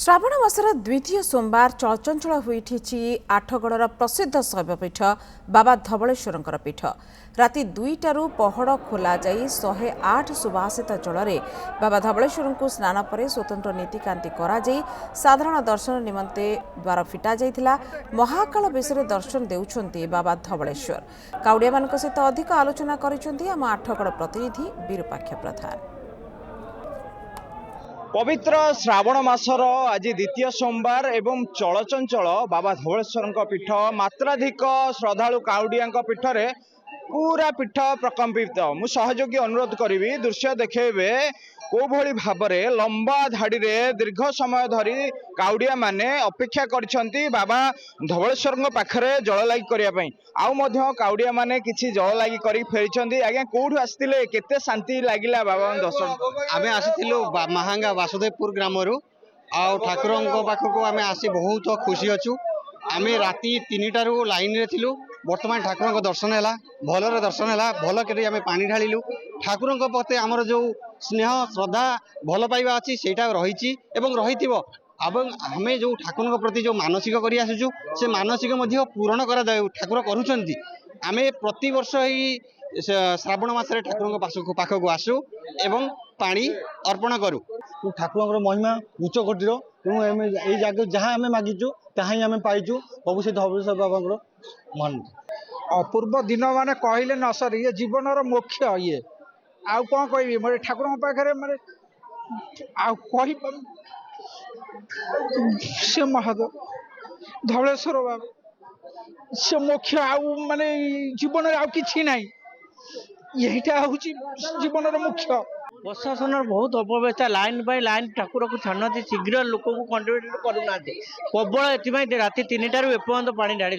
श्रावण मासर द्वितीय सोमवार चलचंचल होइठिछि आठगड़र प्रसिद्ध शैवपीठ बाबा धवलेश्वर पीठ। राति 2टारू पहड़ खोल जाई 108 सुवासित जल बाबा धवलेश्वर को स्नान पर स्वतंत्र नीतिकांति करा जाई साधारण दर्शन निमंते द्वार फिटा जाइथिला। महाकाल विषय दर्शन देउछन्ति बाबा धवलेश्वर। काउडिया मानक सहित अधिक आलोचना करिसन्ति आम आठगड़ प्रतिनिधि विरूपाक्ष प्रधान। पवित्र श्रावण मासर आज द्वितीय सोमवार एवं चलचंचल बाबा धवलेश्वर पीठ मात्राधिक श्रद्धालु काउडिया पीठरे पूरा पीठ प्रकंपित। मु सहयोगी अनुरोध करी दृश्य देखेबे को भली भाबरे लंबा धाड़ी रे दीर्घ समय धरी काउडिया माने अपेक्षा करिसंती बाबा धवलेश्वर पाखरे जल लागि करिया पई। आउ मध्य काउडिया माने किछि जल लागि करी फेरिसंती। आज्ञा कोठु आस्तिले केते शांति लागिला बाबा दर्शन? आमे आसीथिलु महांगा वासुदेवपुर ग्रामरु आ ठाकुरंक पाखकु आमे आसी बहुत खुशी अछु। आमे राति 3टारू लाइन रे थिलु। वर्तमान ठाकुरंक दर्शन हैला, भलरे दर्शन हैला, भल करी आमे पानी ढालिलु। ठाकुरंक प्रति हमर जो स्नेह श्रद्धा भल पाइबा अछि सेटा रहिछि एवं रहितिबो। एवं आमे जो ठाकुरंक प्रति जो मानसिक करी आसुछु से मानसिक मध्ये पूर्ण करा जाय ठाकुर करूछंती। आमे प्रति वर्ष ही श्रावण मासरे ठाकुरंक पाखकु आसु एवं पानी अर्पण करू। ठाकुरंकर महिमा उच्च कोटिर तेणु यही जगह जहाँ आम मागिचु ताही आम पाइचु। प्रभु से धवलेश्वर बाबा मन अपूर्व दिन माने कहले न सर ये जीवन मुख्य ये आउ कौन कह मोर ठाकुर पाखे माने आउ कही से महादेव धवलेश्वर बाबा से मुख्य आउ माने जीवन आउ कि ना यहीटा हूँ जीवन मुख्य। प्रशासन बहुत अपव्यवस्था लाइन बाय लाइन ठाकुर को छाड़ना शीघ्र लोक को कंट्रीब्यूट करूना प्रबल एथि राति 3टारू एपर्यंत पानी ढाड़ी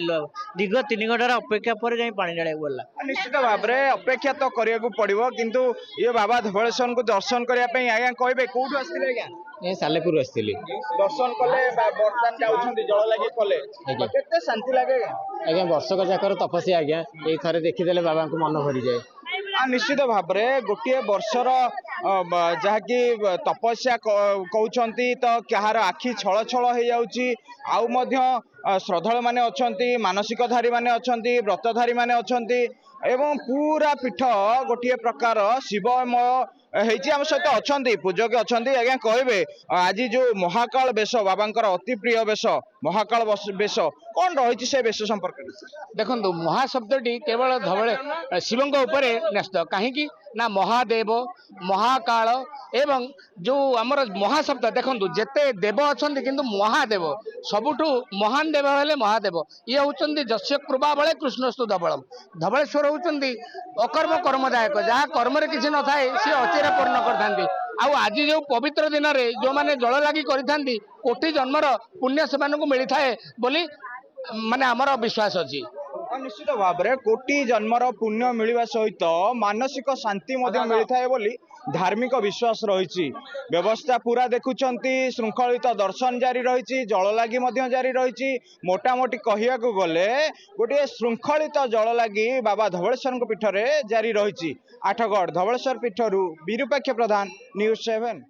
दीर्घ 3 घंटार अपेक्षा पर जाई पानी ढाड़ा गला। निश्चित भाव में अपेक्षा तो करिया पड़ो किंतु ये बाबा धवलेश्वर को दर्शन करने आज्ञा कहबे कोठु आस्थिले आज्ञा? ए सालेपुर आस्थिली दर्शन कले बर्तमान जाउछन्ती जल लागि कले केते शांति लागे आज्ञा? वर्षक जाकर तपस्या आज्ञा ए थरे देखिदेले बाबा को मन भरी जाए। निश्चित भाव में गोटे वर्षर जहाँकि तपस्या कहते तो कहार आखि छल छल हो जाउची। आउ मध्य श्रद्धालु माने अछंती, मानसिकधारी माने अछंती, व्रतधारी माने अछंती एवं पूरा पीठ गोटे प्रकार शिवमय हेची। आम सहित अछंती पूजक अछंती। आज्ञा कहबे आज जो महाकाल वेश बाबांकर अति प्रिय वेश महाकाल वेश कौन रही से वेश संपर्क? देखो महाशब्दटी केवल धवले शिवंक उपरे न्यस्त कहीं ना महादेव महाकाल एवं जो आमर महाशब्द देखो जेते देव अच्छा किंतु महादेव सबुठु महान देव हेले महादेव ये होचंदी जस्य कृपा बळे कृष्णस्तु धवलम। धवलेश्वर होचंदी अकर्म कर्मदायक जहाँ कर्म किसी न थाए सी अचिरे पूर्ण करथांती। आउ आज जो पवित्र दिन रे जो माने जल लागि करिथांती कोटि जन्मर पुण्य से मानकु मिली थाए बोली माने हमर विश्वास अछि। निश्चित भाव में कोटि जन्मर पुण्य मिलवा सहित मानसिक शांति मिलता है बोली धार्मिक विश्वास रही। व्यवस्था पूरा देखुंती श्रृंखलित दर्शन जारी रही, जल लागि जारी रही। मोटामोटी कहया गले गोटे श्रृंखलित जल लागि बाबा धवलेश्वर पीठरे जारी रही। आठगड़ धवलेश्वर पीठरू विरूपाक्ष प्रधान, न्यूज़ 7।